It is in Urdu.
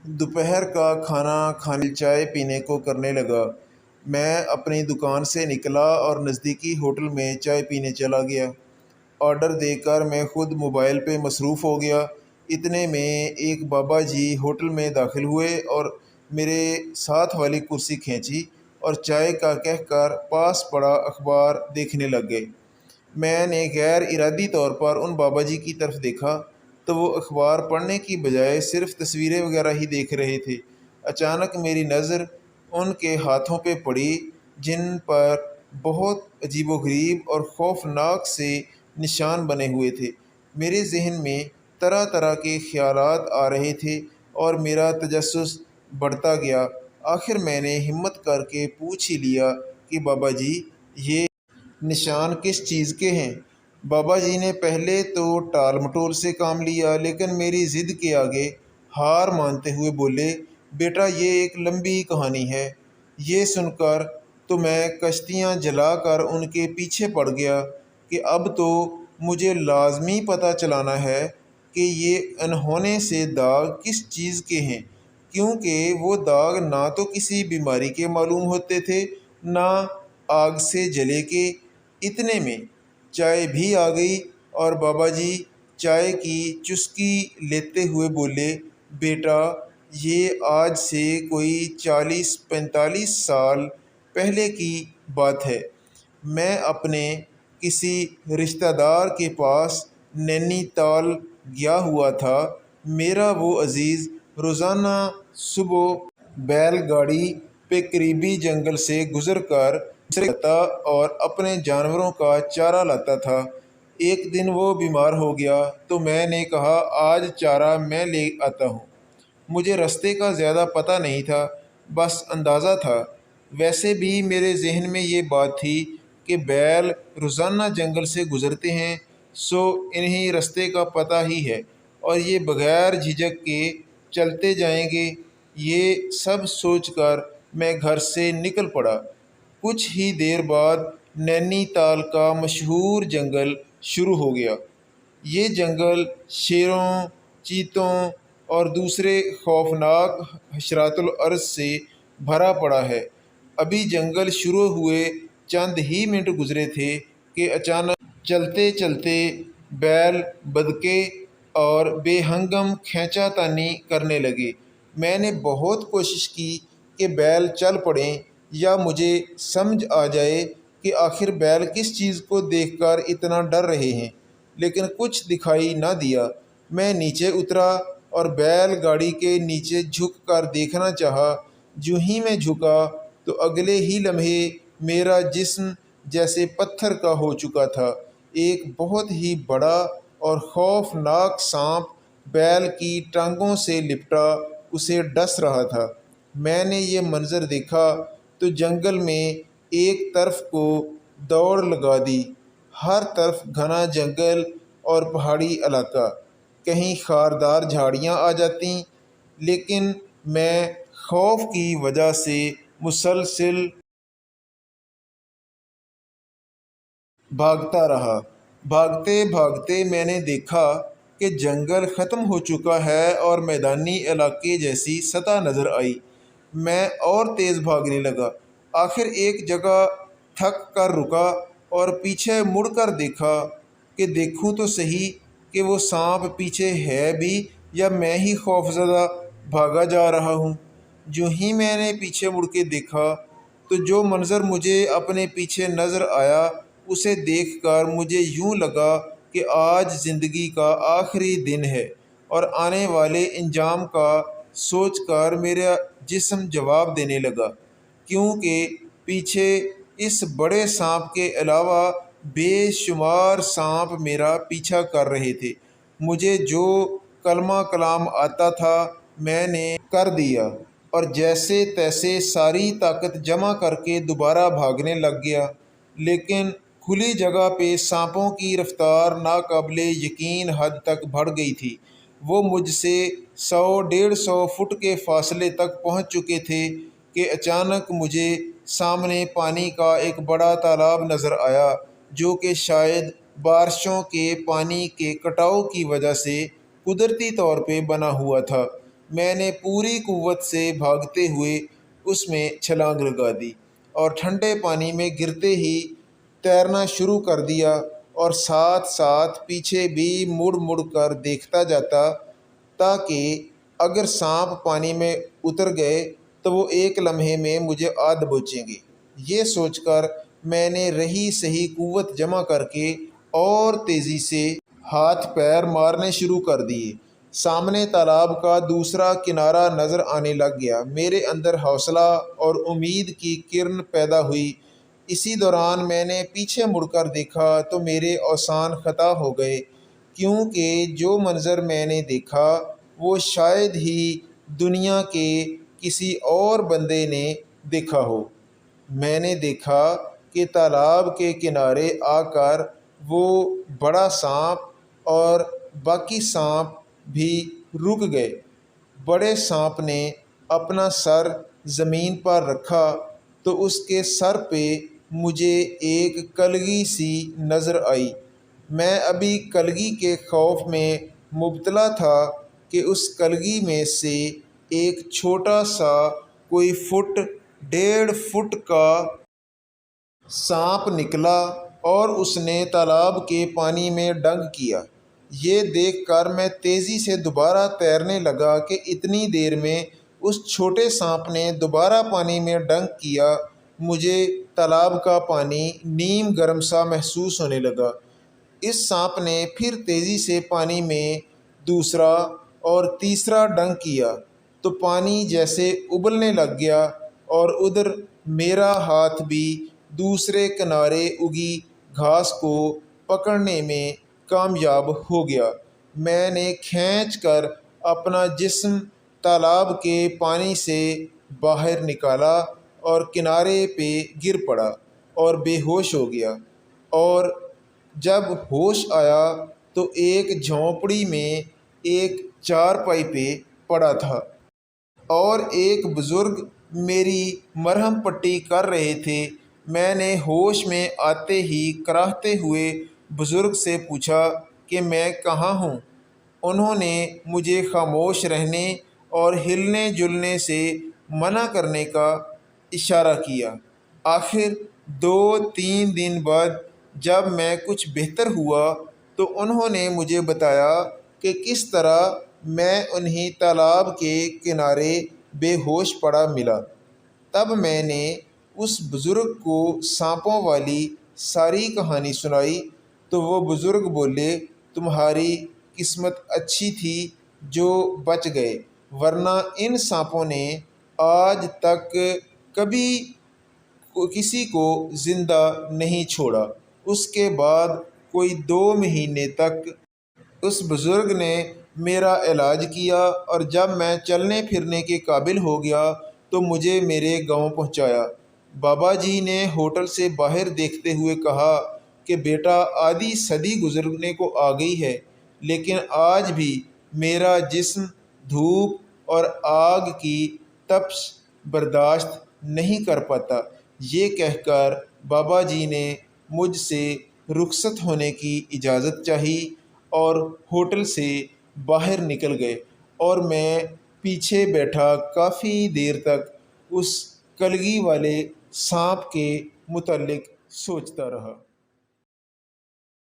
دوپہر کا کھانا کھانے چائے پینے کو کرنے لگا۔ میں اپنی دکان سے نکلا اور نزدیکی ہوٹل میں چائے پینے چلا گیا۔ آرڈر دے کر میں خود موبائل پہ مصروف ہو گیا۔ اتنے میں ایک بابا جی ہوٹل میں داخل ہوئے اور میرے ساتھ والی کرسی کھینچی اور چائے کا کہہ کر پاس پڑا اخبار دیکھنے لگ گئے۔ میں نے غیر ارادی طور پر ان بابا جی کی طرف دیکھا تو وہ اخبار پڑھنے کی بجائے صرف تصویریں وغیرہ ہی دیکھ رہے تھے۔ اچانک میری نظر ان کے ہاتھوں پہ پڑی جن پر بہت عجیب و غریب اور خوفناک سے نشان بنے ہوئے تھے۔ میرے ذہن میں طرح طرح کے خیالات آ رہے تھے اور میرا تجسس بڑھتا گیا۔ آخر میں نے ہمت کر کے پوچھ ہی لیا کہ بابا جی یہ نشان کس چیز کے ہیں؟ بابا جی نے پہلے تو ٹال مٹول سے کام لیا لیکن میری ضد کے آگے ہار مانتے ہوئے بولے، بیٹا یہ ایک لمبی کہانی ہے۔ یہ سن کر تو میں کشتیاں جلا کر ان کے پیچھے پڑ گیا کہ اب تو مجھے لازمی پتہ چلانا ہے کہ یہ انہونے سے داغ کس چیز کے ہیں، کیونکہ وہ داغ نہ تو کسی بیماری کے معلوم ہوتے تھے نہ آگ سے جلے کے۔ اتنے میں چائے بھی آ گئی اور بابا جی چائے کی چسکی لیتے ہوئے بولے، بیٹا یہ آج سے کوئی 40-45 سال پہلے کی بات ہے۔ میں اپنے کسی رشتہ دار کے پاس نینی تال گیا ہوا تھا۔ میرا وہ عزیز روزانہ صبح بیل گاڑی پہ قریبی جنگل سے گزر کر جاتا اور اپنے جانوروں کا چارہ لاتا تھا۔ ایک دن وہ بیمار ہو گیا تو میں نے کہا آج چارہ میں لے آتا ہوں۔ مجھے رستے کا زیادہ پتہ نہیں تھا، بس اندازہ تھا۔ ویسے بھی میرے ذہن میں یہ بات تھی کہ بیل روزانہ جنگل سے گزرتے ہیں سو انہیں رستے کا پتہ ہی ہے اور یہ بغیر جھجک کے چلتے جائیں گے۔ یہ سب سوچ کر میں گھر سے نکل پڑا۔ کچھ ہی دیر بعد نینی تال کا مشہور جنگل شروع ہو گیا۔ یہ جنگل شیروں، چیتوں اور دوسرے خوفناک حشرات الارض سے بھرا پڑا ہے۔ ابھی جنگل شروع ہوئے چند ہی منٹ گزرے تھے کہ اچانک چلتے چلتے بیل بدکے اور بے ہنگم کھینچا تانی کرنے لگے۔ میں نے بہت کوشش کی کہ بیل چل پڑیں یا مجھے سمجھ آ جائے کہ آخر بیل کس چیز کو دیکھ کر اتنا ڈر رہے ہیں، لیکن کچھ دکھائی نہ دیا۔ میں نیچے اترا اور بیل گاڑی کے نیچے جھک کر دیکھنا چاہا۔ جو ہی میں جھکا تو اگلے ہی لمحے میرا جسم جیسے پتھر کا ہو چکا تھا۔ ایک بہت ہی بڑا اور خوفناک سانپ بیل کی ٹانگوں سے لپٹا اسے ڈس رہا تھا۔ میں نے یہ منظر دیکھا تو جنگل میں ایک طرف کو دوڑ لگا دی۔ ہر طرف گھنا جنگل اور پہاڑی علاقہ، کہیں خاردار جھاڑیاں آ جاتیں، لیکن میں خوف کی وجہ سے مسلسل بھاگتا رہا۔ بھاگتے بھاگتے میں نے دیکھا کہ جنگل ختم ہو چکا ہے اور میدانی علاقے جیسی سطح نظر آئی۔ میں اور تیز بھاگنے لگا۔ آخر ایک جگہ تھک کر رکا اور پیچھے مڑ کر دیکھا کہ دیکھوں تو صحیح کہ وہ سانپ پیچھے ہے بھی یا میں ہی خوفزدہ بھاگا جا رہا ہوں۔ جو ہی میں نے پیچھے مڑ کے دیکھا تو جو منظر مجھے اپنے پیچھے نظر آیا اسے دیکھ کر مجھے یوں لگا کہ آج زندگی کا آخری دن ہے، اور آنے والے انجام کا سوچ کر میرا جسم جواب دینے لگا، کیونکہ پیچھے اس بڑے سانپ کے علاوہ بے شمار سانپ میرا پیچھا کر رہے تھے۔ مجھے جو کلمہ کلام آتا تھا میں نے کر دیا اور جیسے تیسے ساری طاقت جمع کر کے دوبارہ بھاگنے لگ گیا، لیکن کھلی جگہ پہ سانپوں کی رفتار ناقابل یقین حد تک بڑھ گئی تھی۔ وہ مجھ سے 100-150 فٹ کے فاصلے تک پہنچ چکے تھے کہ اچانک مجھے سامنے پانی کا ایک بڑا تالاب نظر آیا جو کہ شاید بارشوں کے پانی کے کٹاؤ کی وجہ سے قدرتی طور پہ بنا ہوا تھا۔ میں نے پوری قوت سے بھاگتے ہوئے اس میں چھلانگ لگا دی اور ٹھنڈے پانی میں گرتے ہی تیرنا شروع کر دیا، اور ساتھ ساتھ پیچھے بھی مڑ مڑ کر دیکھتا جاتا تاکہ اگر سانپ پانی میں اتر گئے تو وہ ایک لمحے میں مجھے آ دبوچیں گے۔ یہ سوچ کر میں نے رہی سہی قوت جمع کر کے اور تیزی سے ہاتھ پیر مارنے شروع کر دیے۔ سامنے تالاب کا دوسرا کنارہ نظر آنے لگ گیا۔ میرے اندر حوصلہ اور امید کی کرن پیدا ہوئی۔ اسی دوران میں نے پیچھے مڑ کر دیکھا تو میرے اوزان خطا ہو گئے، کیونکہ جو منظر میں نے دیکھا وہ شاید ہی دنیا کے کسی اور بندے نے دیکھا ہو۔ میں نے دیکھا کہ تالاب کے کنارے آ کر وہ بڑا سانپ اور باقی سانپ بھی رک گئے۔ بڑے سانپ نے اپنا سر زمین پر رکھا تو اس کے سر پہ مجھے ایک کلگی سی نظر آئی۔ میں ابھی کلگی کے خوف میں مبتلا تھا کہ اس کلگی میں سے ایک چھوٹا سا کوئی فٹ 1.5 فٹ کا سانپ نکلا اور اس نے تالاب کے پانی میں ڈنگ کیا۔ یہ دیکھ کر میں تیزی سے دوبارہ تیرنے لگا کہ اتنی دیر میں اس چھوٹے سانپ نے دوبارہ پانی میں ڈنگ کیا۔ مجھے تالاب کا پانی نیم گرم سا محسوس ہونے لگا۔ اس سانپ نے پھر تیزی سے پانی میں دوسرا اور تیسرا ڈنگ کیا تو پانی جیسے ابلنے لگ گیا، اور ادھر میرا ہاتھ بھی دوسرے کنارے اگی گھاس کو پکڑنے میں کامیاب ہو گیا۔ میں نے کھینچ کر اپنا جسم تالاب کے پانی سے باہر نکالا اور کنارے پہ گر پڑا اور بے ہوش ہو گیا، اور جب ہوش آیا تو ایک جھونپڑی میں ایک چارپائی پہ پڑا تھا، اور ایک بزرگ میری مرہم پٹی کر رہے تھے۔ میں نے ہوش میں آتے ہی کراہتے ہوئے بزرگ سے پوچھا کہ میں کہاں ہوں۔ انہوں نے مجھے خاموش رہنے اور ہلنے جلنے سے منع کرنے کا اشارہ کیا۔ آخر 2-3 دن بعد جب میں کچھ بہتر ہوا تو انہوں نے مجھے بتایا کہ کس طرح میں انہیں تالاب کے کنارے بے ہوش پڑا ملا۔ تب میں نے اس بزرگ کو سانپوں والی ساری کہانی سنائی تو وہ بزرگ بولے، تمہاری قسمت اچھی تھی جو بچ گئے، ورنہ ان سانپوں نے آج تک کبھی کسی کو زندہ نہیں چھوڑا۔ اس کے بعد کوئی 2 مہینے تک اس بزرگ نے میرا علاج کیا، اور جب میں چلنے پھرنے کے قابل ہو گیا تو مجھے میرے گاؤں پہنچایا۔ بابا جی نے ہوٹل سے باہر دیکھتے ہوئے کہا کہ بیٹا، آدھی صدی گزرنے کو آ گئی ہے، لیکن آج بھی میرا جسم دھوپ اور آگ کی تپش برداشت نہیں کر پاتا۔ یہ کہہ کر بابا جی نے مجھ سے رخصت ہونے کی اجازت چاہی اور ہوٹل سے باہر نکل گئے، اور میں پیچھے بیٹھا کافی دیر تک اس کلگی والے سانپ کے متعلق سوچتا رہا۔